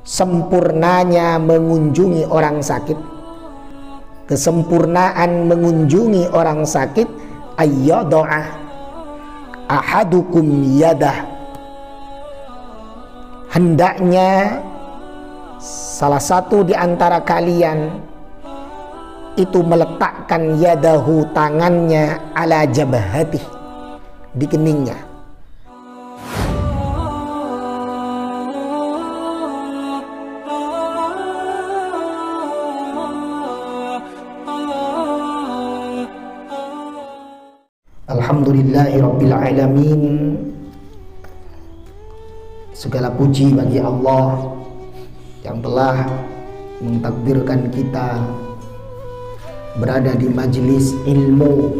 sempurnanya mengunjungi orang sakit, kesempurnaan mengunjungi orang sakit, ayyada'a ahadukum yadah, hendaknya salah satu di antara kalian itu meletakkan yadahu, tangannya, ala jabahati, di keningnya. Alhamdulillahi Rabbil Alamin. Segala puji bagi Allah yang telah mentakdirkan kita berada di majelis ilmu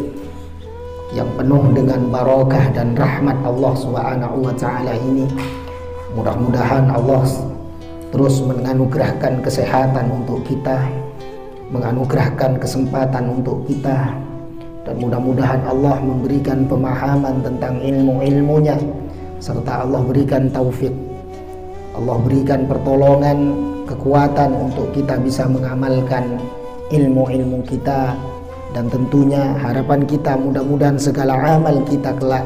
yang penuh dengan barakah dan rahmat Allah Subhanahu wa ta'ala ini. Mudah-mudahan Allah terus menganugerahkan kesehatan untuk kita, menganugerahkan kesempatan untuk kita, dan mudah-mudahan Allah memberikan pemahaman tentang ilmu-ilmunya, serta Allah berikan taufik, Allah berikan pertolongan, kekuatan untuk kita bisa mengamalkan ilmu-ilmu kita. Dan tentunya harapan kita mudah-mudahan segala amal kita kelak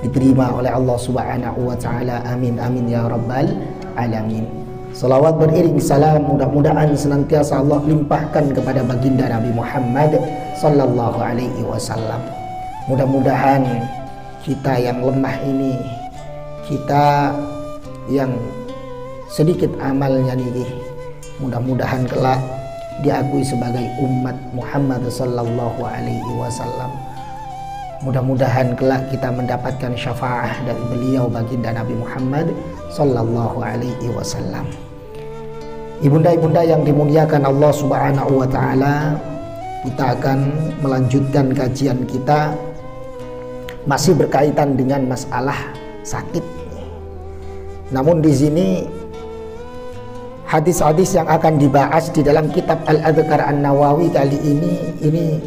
diterima oleh Allah Subhanahu wa ta'ala. Amin amin ya rabbal alamin. Salawat beriring salam mudah-mudahan senantiasa Allah limpahkan kepada baginda Nabi Muhammad sallallahu alaihi wasallam. Mudah-mudahan kita yang lemah ini, kita yang sedikit amalnya nih, mudah-mudahan kelak diakui sebagai umat Muhammad sallallahu alaihi wasallam. Mudah-mudahan kelak kita mendapatkan syafaah dari beliau baginda Nabi Muhammad sallallahu alaihi wasallam. Ibunda-ibunda yang dimuliakan Allah Subhanahu wa taala, kita akan melanjutkan kajian kita masih berkaitan dengan masalah sakit. Namun di sini hadis-hadis yang akan dibahas di dalam kitab Al-Adhkar An-Nawawi kali ini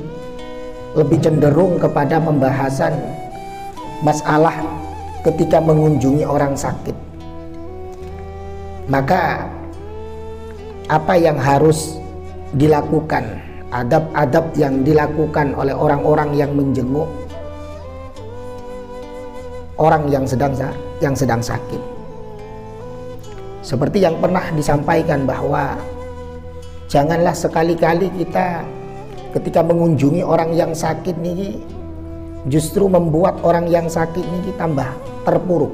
lebih cenderung kepada pembahasan masalah ketika mengunjungi orang sakit. Maka apa yang harus dilakukan, adab-adab yang dilakukan oleh orang-orang yang menjenguk orang yang sedang sakit. Seperti yang pernah disampaikan bahwa janganlah sekali-kali kita ketika mengunjungi orang yang sakit nih justru membuat orang yang sakit nih tambah terpuruk.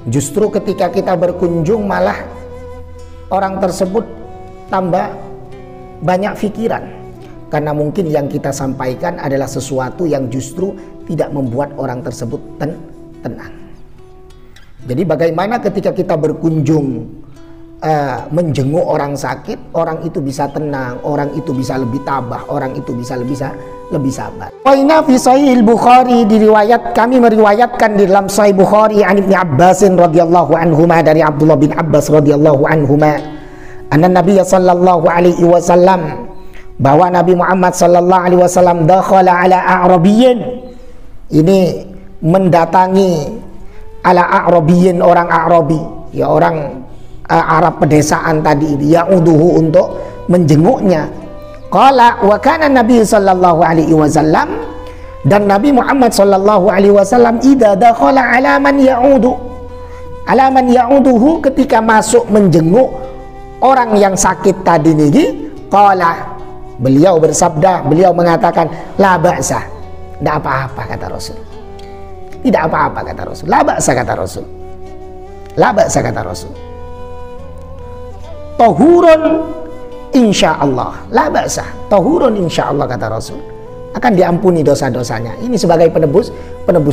Justru ketika kita berkunjung malah orang tersebut tambah banyak pikiran, karena mungkin yang kita sampaikan adalah sesuatu yang justru tidak membuat orang tersebut tenang. Jadi bagaimana ketika kita berkunjung menjenguk orang sakit, orang itu bisa tenang, orang itu bisa lebih tabah, orang itu bisa lebih sabar. Waina fi Sahih Bukhari, kami meriwayatkan di dalam Sahih Bukhari an Ibnu Abbas radhiyallahu anhuma, dari Abdullah bin Abbas radhiyallahu anhuma, anna Nabiy sallallahu alaihi wasallam, bahwa Nabi Muhammad sallallahu alaihi wasallam dakhala ala a'rabiyyin, ini mendatangi ala a'rabiyyin, orang A'rabi, ya orang Arab pedesaan tadi, ya'uduhu, untuk menjenguknya. Qala wa kana Nabi sallallahu alaihi wasallam, dan Nabi Muhammad sallallahu alaihi wasallam idza dakhala ala man ya'uduhu, ketika masuk menjenguk orang yang sakit tadi niki, qala, beliau bersabda, beliau mengatakan la ba'sa, tidak apa-apa kata Rasul. Tidak apa-apa kata Rasul. La ba'sa kata Rasul. La ba'sa kata Rasul. Tahurun insyaallah. La ba'sa. Tahurun insyaallah kata Rasul. Akan diampuni dosa-dosanya. Ini sebagai penebus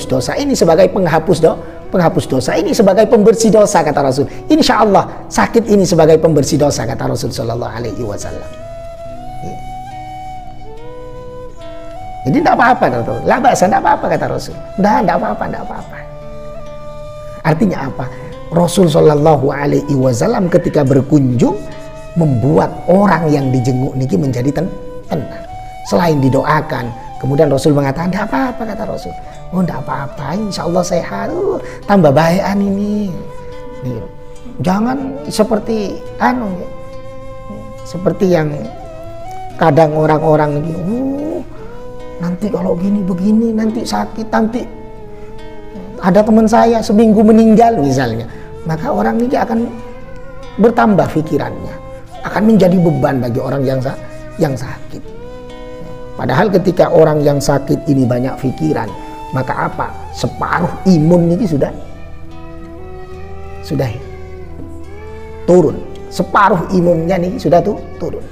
dosa. Ini sebagai penghapus dosa. Ini sebagai pembersih dosa kata Rasul. Insyaallah sakit ini sebagai pembersih dosa kata Rasul sallallahu alaihi wasallam. Jadi tidak apa-apa kata Rasul. La ba'sa, tidak apa-apa kata Rasul. Tidak apa-apa. Artinya apa? Rasul sallallahu alaihi wasallam ketika berkunjung membuat orang yang dijenguk niki menjadi tenang. Selain didoakan, kemudian Rasul mengatakan tidak apa-apa kata Rasul. Oh tidak apa-apa, insya Allah sehat. Tambah bayan ini. Jangan seperti seperti yang kadang orang-orang ini, nanti kalau gini begini, nanti sakit, nanti ada teman saya seminggu meninggal misalnya, maka orang ini akan bertambah pikirannya, akan menjadi beban bagi orang yang sakit. Padahal ketika orang yang sakit ini banyak pikiran, maka apa? Separuh imun ini sudah turun. Separuh imunnya ini sudah turun.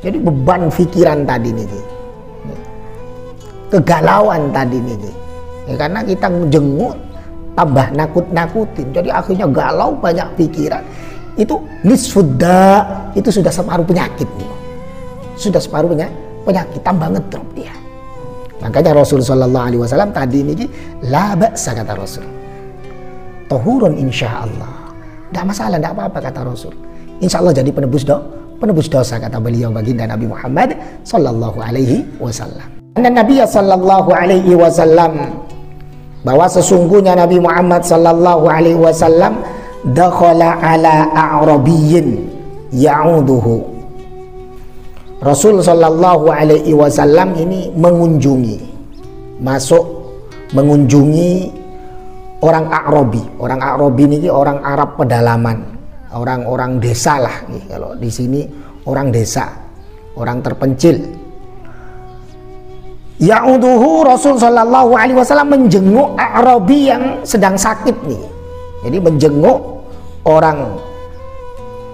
Jadi beban pikiran tadi nih, kegalauan tadi nih, karena kita menjenguk, tambah nakut-nakutin, jadi akhirnya galau, banyak pikiran. Itu nisfudda, itu sudah separuh penyakit nih, sudah separuh penyakit, tambah ngedrop dia. Makanya Rasul Sallallahu Alaihi Wasallam tadi ini la ba'sa, kata Rasul, tahurun insya Allah, tidak masalah, tidak apa-apa, kata Rasul, insya Allah jadi penebus dosa, kata beliau baginda Nabi Muhammad Sallallahu Alaihi Wasallam. Dan Nabi Sallallahu Alaihi Wasallam, bahwa sesungguhnya Nabi Muhammad Sallallahu Alaihi Wasallam dakhala ala a'rabiyyin ya'uduhu. Rasul Sallallahu Alaihi Wasallam ini mengunjungi orang A'rabi. Orang A'rabi ini orang Arab pedalaman, orang-orang desa lah nih. Kalau di sini orang desa, orang terpencil. Ya'uduhu, Rasul Sallallahu Alaihi Wasallam menjenguk A'rabi yang sedang sakit nih. Jadi menjenguk orang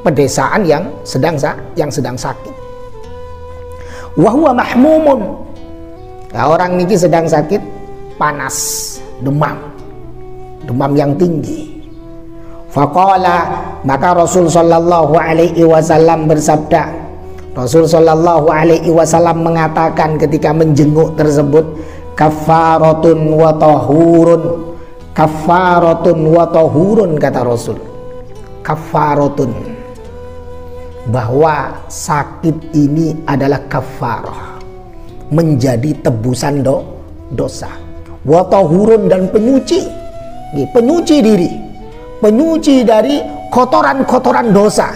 pedesaan yang sedang sakit. Wahuwa mahmumun, nah, orang ini sedang sakit panas, demam yang tinggi. Faqala, maka Rasul Sallallahu Alaihi Wasallam bersabda, Rasul Sallallahu Alaihi Wasallam mengatakan ketika menjenguk tersebut, kafaratun wa tahurun, kafaratun wa tahurun, kata Rasul, kafaratun, bahwa sakit ini adalah kafarah, menjadi tebusan dosa, wa tahurun, dan penyuci diri, penyuci dari kotoran-kotoran dosa.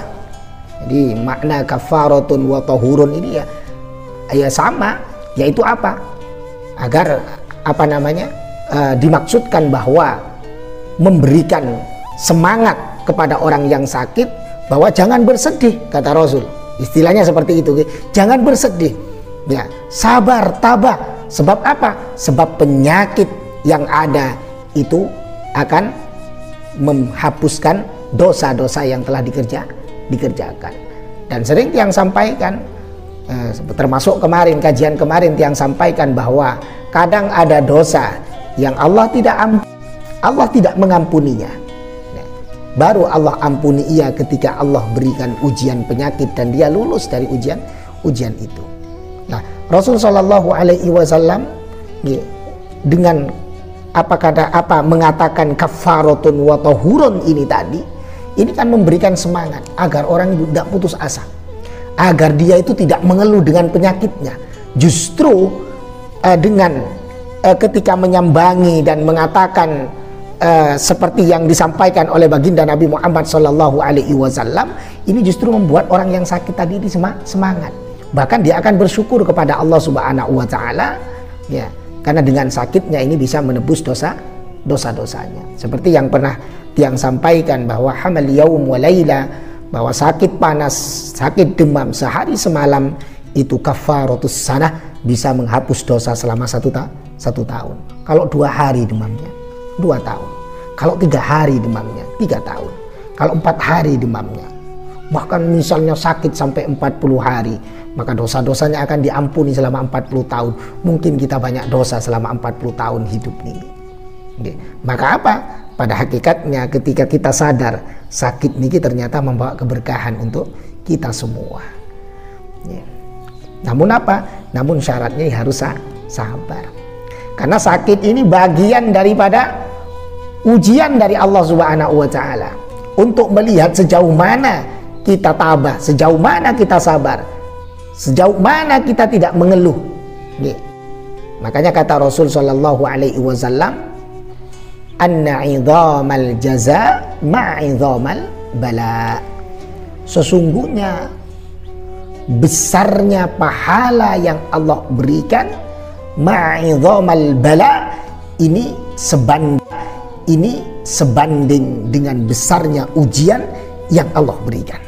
Jadi makna kafaratun wa tahurun ini ya sama, yaitu apa? Agar dimaksudkan bahwa memberikan semangat kepada orang yang sakit, bahwa jangan bersedih, kata Rasul. Istilahnya seperti itu, jangan bersedih, ya, sabar, tabah. Sebab apa? Sebab penyakit yang ada itu akan menghapuskan dosa-dosa yang telah dikerjakan. Dan sering yang sampaikan, termasuk kajian kemarin yang sampaikan bahwa kadang ada dosa yang Allah tidak mengampuninya. Baru Allah ampuni ia ketika Allah berikan ujian penyakit dan dia lulus dari ujian itu. Nah, Rasul Shallallahu Alaihi Wasallam dengan mengatakan kafaratun wa tahurun ini tadi, ini kan memberikan semangat agar orang itu tidak putus asa, agar dia itu tidak mengeluh dengan penyakitnya. Justru dengan ketika menyambangi dan mengatakan seperti yang disampaikan oleh baginda Nabi Muhammad Sallallahu Alaihi Wasallam, ini justru membuat orang yang sakit tadi ini semangat. Bahkan dia akan bersyukur kepada Allah Subhanahu Wa Taala, ya, karena dengan sakitnya ini bisa menebus dosa-dosanya. Seperti yang pernah tiang sampaikan bahwa hamal yaum wa laila, bahwa sakit panas, sakit demam sehari semalam itu kafaratus sanah, bisa menghapus dosa selama satu tahun. Kalau 2 hari demamnya, 2 tahun. Kalau 3 hari demamnya, 3 tahun. Kalau 4 hari demamnya, bahkan misalnya sakit sampai 40 hari, maka dosa-dosanya akan diampuni selama 40 tahun. Mungkin kita banyak dosa selama 40 tahun hidup ini. Maka apa? Pada hakikatnya ketika kita sadar sakit ini ternyata membawa keberkahan untuk kita semua. Namun apa? Namun syaratnya harus sabar. Karena sakit ini bagian daripada ujian dari Allah Subhanahu Wa Taala untuk melihat sejauh mana kita tabah, sejauh mana kita sabar, sejauh mana kita tidak mengeluh. Makanya kata Rasul sallallahu alaihi wasallam, anna 'idhamal jaza ma'idhamal bala. Sesungguhnya besarnya pahala yang Allah berikan, ma'idhamal bala, ini sebanding dengan besarnya ujian yang Allah berikan.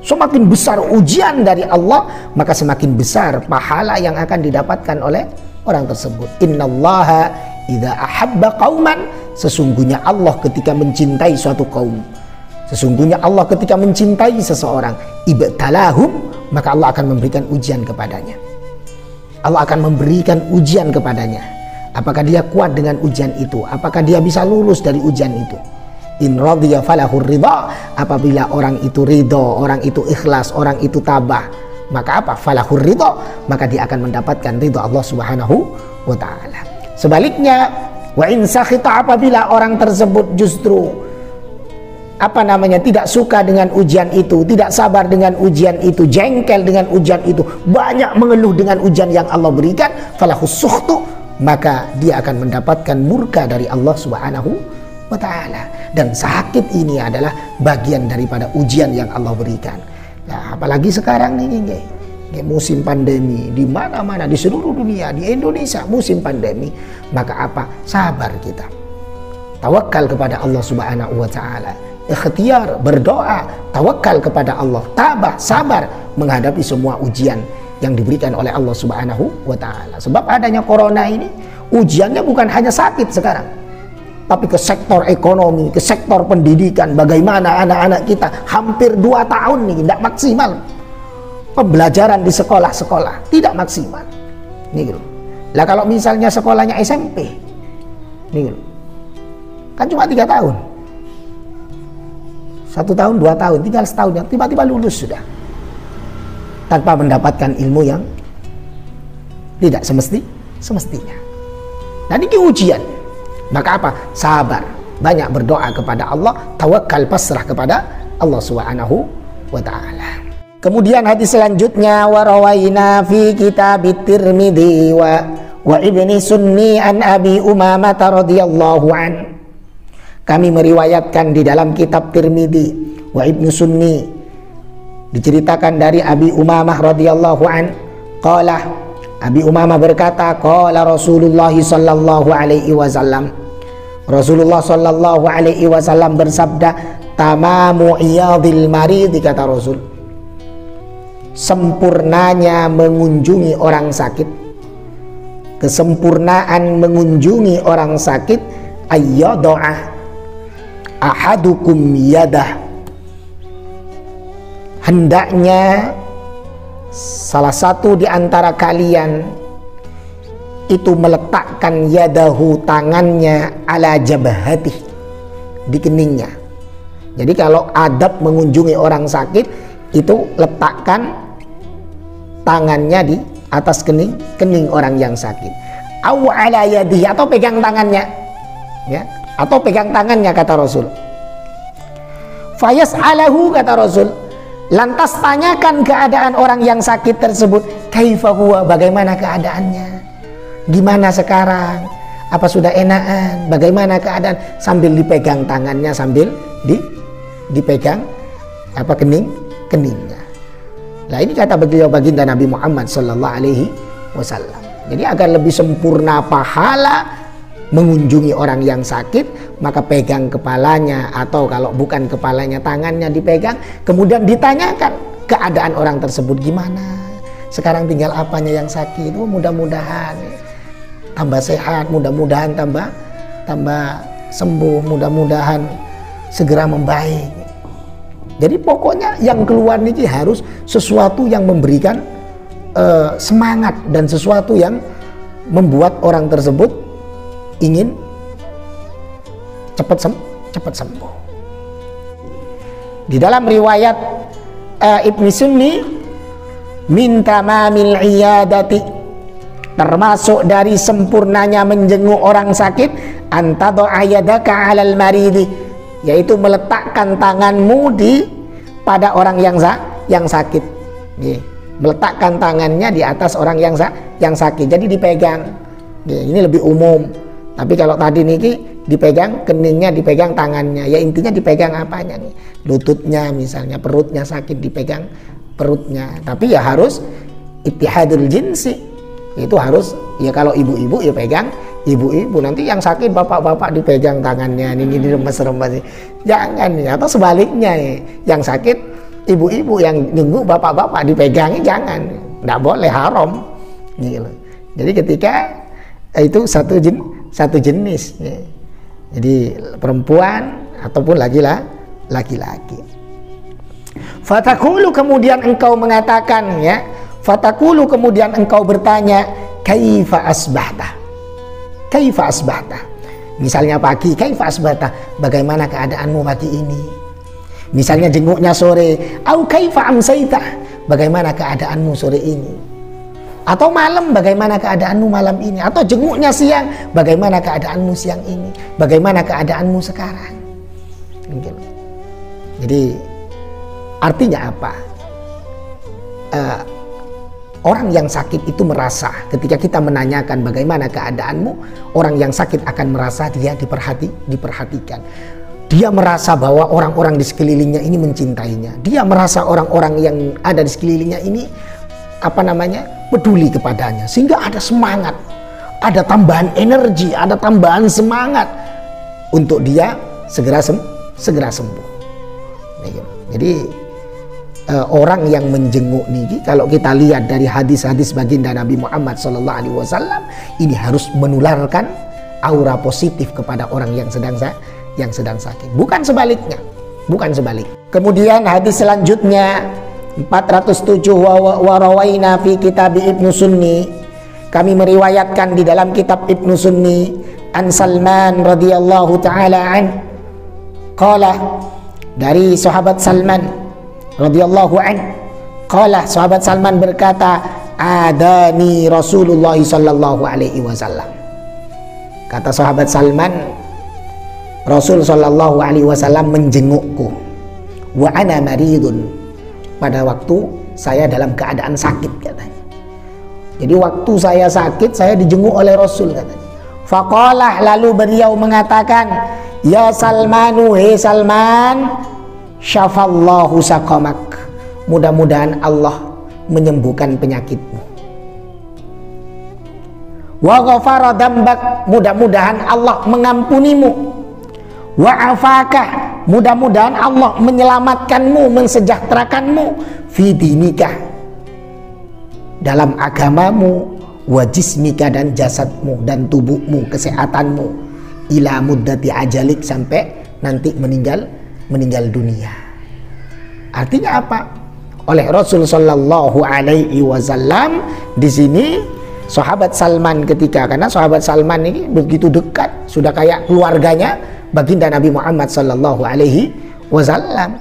Semakin besar ujian dari Allah, maka semakin besar pahala yang akan didapatkan oleh orang tersebut. Innallaha idza ahabba qauman, sesungguhnya Allah ketika mencintai suatu kaum, sesungguhnya Allah ketika mencintai seseorang, ibtalahum, maka Allah akan memberikan ujian kepadanya. Allah akan memberikan ujian kepadanya. Apakah dia kuat dengan ujian itu? Apakah dia bisa lulus dari ujian itu? In radhiya falahur ridha, apabila orang itu ridho, orang itu ikhlas, orang itu tabah, maka apa? Falahur ridha, maka dia akan mendapatkan ridho Allah Subhanahu wa taala. Sebaliknya, wa in sakhita, apabila orang tersebut justru tidak suka dengan ujian itu, tidak sabar dengan ujian itu, jengkel dengan ujian itu, banyak mengeluh dengan ujian yang Allah berikan, falahus sukhtu, maka dia akan mendapatkan murka dari Allah Subhanahu wa ta'ala. Dan sakit ini adalah bagian daripada ujian yang Allah berikan. Nah, apalagi sekarang ini musim pandemi, di mana-mana di seluruh dunia, di Indonesia musim pandemi, maka apa? Sabar kita, tawakal kepada Allah Subhanahu wa ta'ala, ikhtiar, berdoa, tawakal kepada Allah, tabah, sabar menghadapi semua ujian yang diberikan oleh Allah Subhanahu wa ta'ala. Sebab adanya corona ini, ujiannya bukan hanya sakit sekarang, tapi ke sektor ekonomi, ke sektor pendidikan. Bagaimana anak-anak kita hampir 2 tahun nih tidak maksimal pembelajaran di sekolah-sekolah, tidak maksimal nih gitu. Lah kalau misalnya sekolahnya SMP nih gitu, kan cuma 3 tahun, 1 tahun 2 tahun, tinggal setahun, yang tiba-tiba lulus sudah tanpa mendapatkan ilmu yang tidak semestinya. Nah, ini ujian. Maka apa? Sabar, banyak berdoa kepada Allah, tawakal, pasrah kepada Allah Subhanahu wa ta'ala. Kemudian hadis selanjutnya, wa rawaina fi kitab Tirmidzi wa Ibni Sunni an Abi Umamah radhiyallahu an. Kami meriwayatkan di dalam kitab Tirmidzi wa Ibnu Sunni, diceritakan dari Abi Umamah radhiyallahu an, qala, Abi Umamah berkata, qala Rasulullah sallallahu alaihi wasallam, Rasulullah sallallahu alaihi wasallam bersabda, tamamu iyadil marid, kata Rasul, sempurnanya mengunjungi orang sakit, kesempurnaan mengunjungi orang sakit, ayyadu'ah ahadukum yadah, hendaknya salah satu di antara kalian itu meletakkan yadahu, tangannya, ala jabhatih, di keningnya. Jadi kalau adab mengunjungi orang sakit itu letakkan tangannya di atas kening orang yang sakit, aw ala yadihi, atau pegang tangannya, ya, atau pegang tangannya, kata Rasul. Fayas'alahu, kata Rasul, lantas tanyakan keadaan orang yang sakit tersebut, kaifa huwa, bagaimana keadaannya, gimana sekarang, apa sudah enakan, bagaimana keadaan, sambil dipegang tangannya, sambil dipegang apa keningnya. Nah, ini kata beliau baginda Nabi Muhammad sallallahu alaihi wasallam. Jadi agar lebih sempurna pahala mengunjungi orang yang sakit, maka pegang kepalanya, atau kalau bukan kepalanya, tangannya dipegang, kemudian ditanyakan keadaan orang tersebut gimana sekarang, tinggal apanya yang sakit. Mudah-mudahan tambah sehat, mudah-mudahan tambah sembuh, mudah-mudahan segera membaik. Jadi pokoknya yang keluar niki harus sesuatu yang memberikan semangat dan sesuatu yang membuat orang tersebut ingin cepat sembuh. Di dalam riwayat Ibnu Sunni, min tamamil iyadati, termasuk dari sempurnanya menjenguk orang sakit, antadu ayadaka alal maridi, yaitu meletakkan tanganmu pada orang yang sakit. meletakkan tangannya di atas orang yang sakit, jadi dipegang. Ini lebih umum. Tapi kalau tadi niki dipegang keningnya, dipegang tangannya, ya intinya dipegang apanya nih, lututnya misalnya, perutnya sakit dipegang perutnya. Tapi ya harus ittihadul jinsi, itu harus ya, kalau ibu-ibu ya pegang ibu-ibu, nanti yang sakit bapak-bapak dipegang tangannya, ini diremes-remes, jangan ya. Atau sebaliknya ya, yang sakit ibu-ibu yang nunggu bapak-bapak dipegangnya, jangan, nggak boleh, haram gitu. Jadi ketika itu satu jenis ya. Jadi perempuan ataupun laki-laki. Fatakulu, kemudian engkau mengatakan ya, fatakulu kemudian engkau bertanya, kaifa asbahta, kaifa asbahta. Misalnya pagi, kaifa asbahta, bagaimana keadaanmu pagi ini. Misalnya jenguknya sore, au kaifa amsaita, bagaimana keadaanmu sore ini. Atau malam, bagaimana keadaanmu malam ini. Atau jenguknya siang, bagaimana keadaanmu siang ini, bagaimana keadaanmu sekarang. Mungkin. Jadi artinya apa? Orang yang sakit itu merasa, ketika kita menanyakan bagaimana keadaanmu, orang yang sakit akan merasa dia diperhatikan. Dia merasa bahwa orang-orang di sekelilingnya ini mencintainya. Dia merasa orang-orang yang ada di sekelilingnya ini peduli kepadanya, sehingga ada semangat, ada tambahan energi, ada tambahan semangat untuk dia segera sembuh. Jadi orang yang menjenguk niki, kalau kita lihat dari hadis-hadis baginda Nabi Muhammad SAW, ini harus menularkan aura positif kepada orang yang sedang sakit, bukan sebaliknya, bukan sebalik. Kemudian hadis selanjutnya 407, wa rawaina fi kitab Ibnu Sunni, kami meriwayatkan di dalam kitab Ibnu Sunni, an Salman radhiyallahu taala an, qala, dari sahabat Salman radhiyallahu an, qala, sahabat Salman berkata, adani Rasulullah sallallahu alaihi wasallam. Kata sahabat Salman, Rasul sallallahu alaihi wasallam menjengukku, wa ana maridun, pada waktu saya dalam keadaan sakit katanya. Jadi waktu saya sakit, saya dijenguk oleh Rasul katanya. Faqalah, lalu beliau mengatakan, ya Salmanu, hei Salman, syafallahu saqamak, mudah-mudahan Allah menyembuhkan penyakitmu. Wa ghafara dambak, mudah-mudahan Allah mengampunimu. Wa afakah, mudah-mudahan Allah menyelamatkanmu, mensejahterakanmu, fi dinika, dalam agamamu, wa jismika, dan jasadmu dan tubuhmu, kesehatanmu, ila muddati ajalik, sampai nanti meninggal dunia. Artinya apa? Oleh Rasul sallallahu alaihi wasallam di sini sahabat Salman ketika, karena sahabat Salman ini begitu dekat, sudah kayak keluarganya baginda Nabi Muhammad sallallahu alaihi wasallam.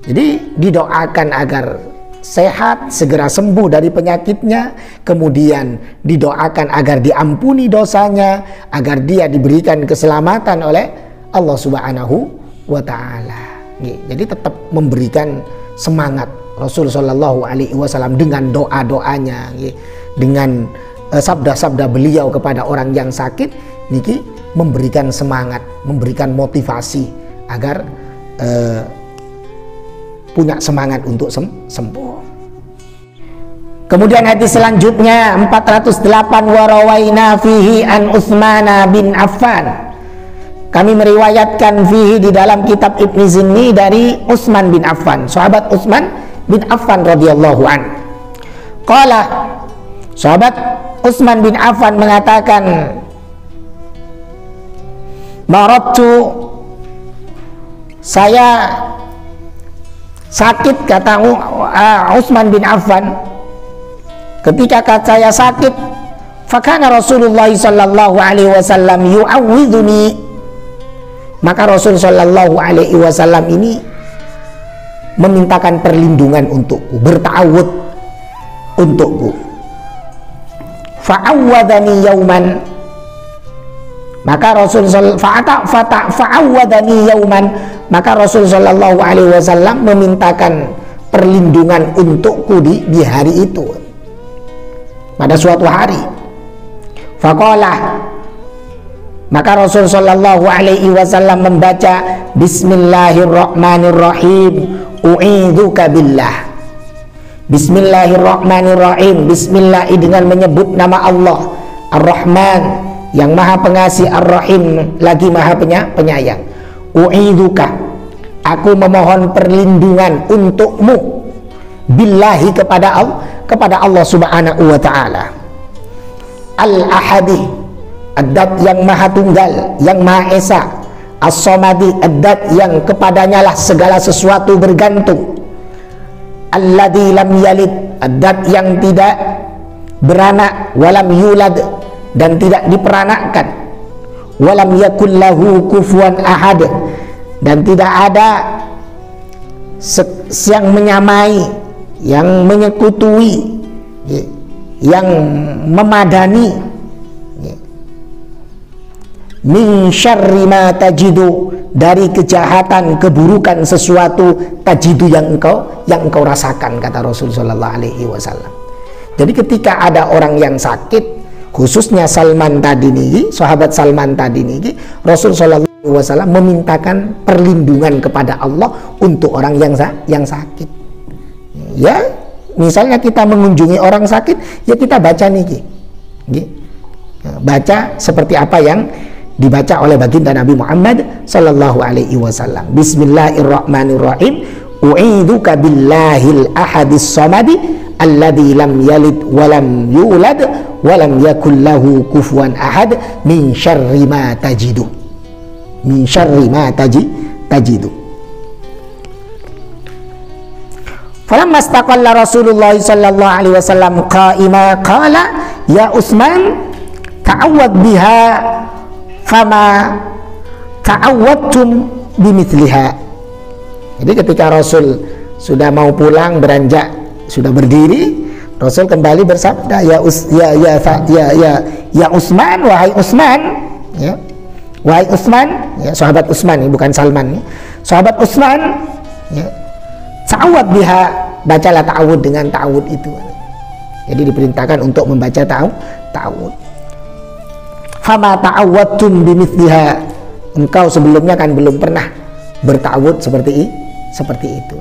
Jadi didoakan agar sehat, segera sembuh dari penyakitnya, kemudian didoakan agar diampuni dosanya, agar dia diberikan keselamatan oleh Allah Subhanahu wa taala. Jadi tetap memberikan semangat Rasul sallallahu alaihi wasallam dengan doa-doanya, dengan sabda-sabda beliau kepada orang yang sakit niki, memberikan semangat, memberikan motivasi agar punya semangat untuk sembuh. Kemudian hadis selanjutnya 408, wa rawaina fihi an Utsman bin Affan, kami meriwayatkan fihi di dalam kitab Ibnu Sunni dari Utsman bin Affan, sahabat Utsman bin Affan radhiyallahu an. Qala, sahabat Utsman bin Affan mengatakan, maradtu, saya sakit, kata Utsman bin Affan, ketika saya sakit, fakana Rasulullah sallallahu alaihi wasallam yu'awwiduni, maka Rasul sallallahu alaihi wasallam ini memintakan perlindungan untukku, berta'awud untukku. Fa'awwadani yauman, maka Rasul fa'awwadani yauman, maka Rasul sallallahu alaihi wasallam memintakan perlindungan untukku di hari itu, pada suatu hari. Faqala, maka Rasul sallallahu alaihi wasallam membaca Bismillahirrahmanirrahim, u'idzuka billah. Bismillahirrahmanirrahim, bismillah dengan menyebut nama Allah Ar-Rahman, yang maha pengasih, Ar-Rahim lagi maha penyayang. U'idzuka, aku memohon perlindungan untukmu, billahi kepada Allah subhanahu wa ta'ala. Al-Ahadi, ad-dat yang maha tunggal, yang maha esa. As-Samadi, ad-dat yang kepadanya lah segala sesuatu bergantung. Alladzi lam yalid, ad-dat yang tidak beranak, walam yulad, dan tidak diperanakkan. Walam yakul lahu kufuwan ahad, dan tidak ada yang menyamai, yang menyekutui, yang memadani. Min syarri ma tajidu, dari kejahatan, keburukan sesuatu, tajidu yang engkau rasakan, kata Rasul sallallahu alaihi wasallam. Jadi ketika ada orang yang sakit, khususnya Salman tadi nih, sahabat Salman tadi nih, Rasul sallallahu alaihi wasallam memintakan perlindungan kepada Allah untuk orang yang sakit. Ya, misalnya kita mengunjungi orang sakit, ya kita baca nih, baca seperti apa yang dibaca oleh baginda Nabi Muhammad sallallahu alaihi wasallam. Bismillahirrahmanirrahim, u'idzuka billahil ahadis samadi alladzi lam yalid walam yulad walam yakul lahu kufuwan ahad min syarri ma tajidu. Min syarri ma tajidu. Falamma istaqalla Rasulullah sallallahu alaihi wasallam qa'ima qala ya Utsman ta'awwad biha fama ta'awwadtum bimithliha. Jadi ketika Rasul sudah mau pulang, beranjak, sudah berdiri, Rasul kembali bersabda, ya Utsman, wahai Utsman, ya, wahai Utsman, ya, sahabat Utsman, bukan Salman, ya, sahabat Utsman, ya, ta'awud biha, bacalah ta'awud dengan ta'awud itu. Jadi diperintahkan untuk membaca ta'awud. Fama ta'awwadtum bimithliha, engkau sebelumnya kan belum pernah berta'awud seperti itu.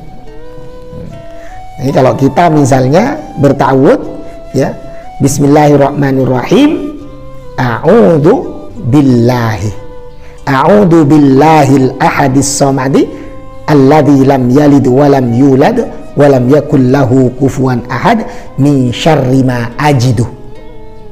Jadi kalau kita misalnya berta'awud, ya, Bismillahirrahmanirrahim, a'udzu billahil ahadis samadi alladzi lam yalid walam yulad walam yakul lahu kufuwan ahad min syarri ma ajidu.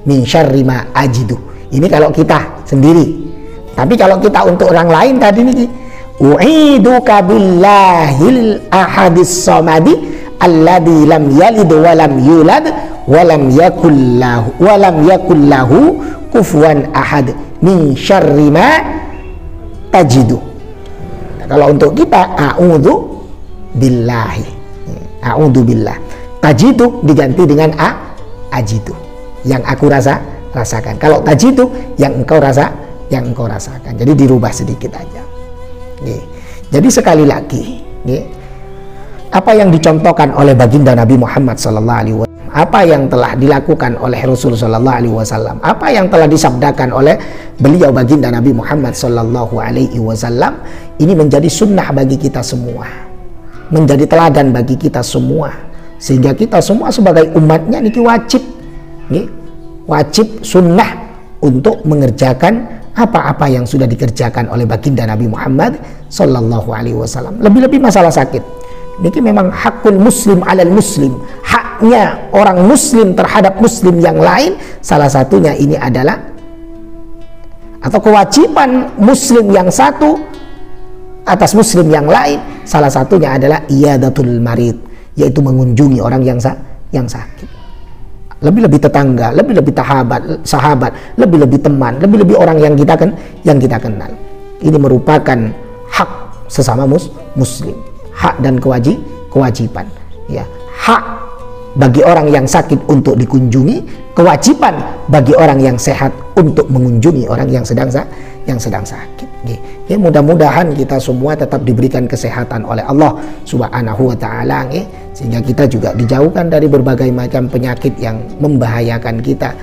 Min syarri ma ajidu. Ini kalau kita sendiri. Tapi kalau kita untuk orang lain tadi nih, u'iduka billahil ahadis samadi alladzi lam yalid walam yulad walam yakul lahu kufuwan ahad min syarri ma tajidu. Nah, kalau untuk kita a'udzu billahi, a'udzu billah, tajidu diganti dengan ajidu, yang aku rasakan. Kalau tajidu yang engkau rasakan. Jadi dirubah sedikit aja. Jadi sekali lagi, apa yang dicontohkan oleh baginda Nabi Muhammad sallallahu alaihi wasallam, apa yang telah dilakukan oleh Rasul sallallahu alaihi wasallam, apa yang telah disabdakan oleh beliau baginda Nabi Muhammad sallallahu alaihi wasallam, ini menjadi sunnah bagi kita semua, menjadi teladan bagi kita semua, sehingga kita semua sebagai umatnya niki wajib sunnah untuk mengerjakan apa-apa yang sudah dikerjakan oleh baginda Nabi Muhammad sallallahu alaihi wasallam. Lebih-lebih masalah sakit, ini memang hakul muslim alal muslim, haknya orang muslim terhadap muslim yang lain. Salah satunya ini adalah, atau kewajiban muslim yang satu atas muslim yang lain, salah satunya adalah iyadatul marid, yaitu mengunjungi orang yang sakit. Lebih-lebih tetangga, lebih-lebih sahabat, lebih-lebih teman, lebih-lebih orang yang kita kenal. Ini merupakan hak sesama muslim, hak dan kewajiban. Ya, hak bagi orang yang sakit untuk dikunjungi, kewajiban bagi orang yang sehat untuk mengunjungi orang yang sedang sakit. Ya, mudah-mudahan kita semua tetap diberikan kesehatan oleh Allah Subhanahu wa taala, ya, sehingga kita juga dijauhkan dari berbagai macam penyakit yang membahayakan kita.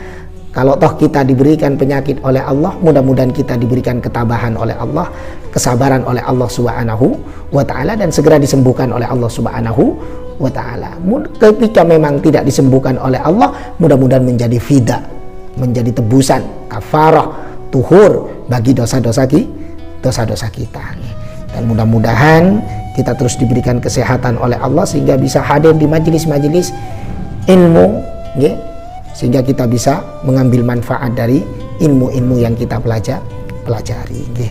Kalau toh kita diberikan penyakit oleh Allah, mudah-mudahan kita diberikan ketabahan oleh Allah, kesabaran oleh Allah Subhanahu wa taala, dan segera disembuhkan oleh Allah Subhanahu wa taala. Ketika memang tidak disembuhkan oleh Allah, mudah-mudahan menjadi fida, menjadi tebusan, kafarah, tuhur bagi dosa-dosa kita. Dan mudah-mudahan kita terus diberikan kesehatan oleh Allah sehingga bisa hadir di majelis-majelis ilmu, ya, sehingga kita bisa mengambil manfaat dari ilmu-ilmu yang kita pelajari. Ya.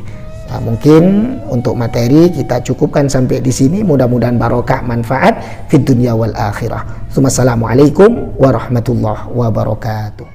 Nah, mungkin untuk materi kita cukupkan sampai di sini. Mudah-mudahan barokah manfaat fid dunya wal akhirah. Assalamualaikum warahmatullahi wabarakatuh.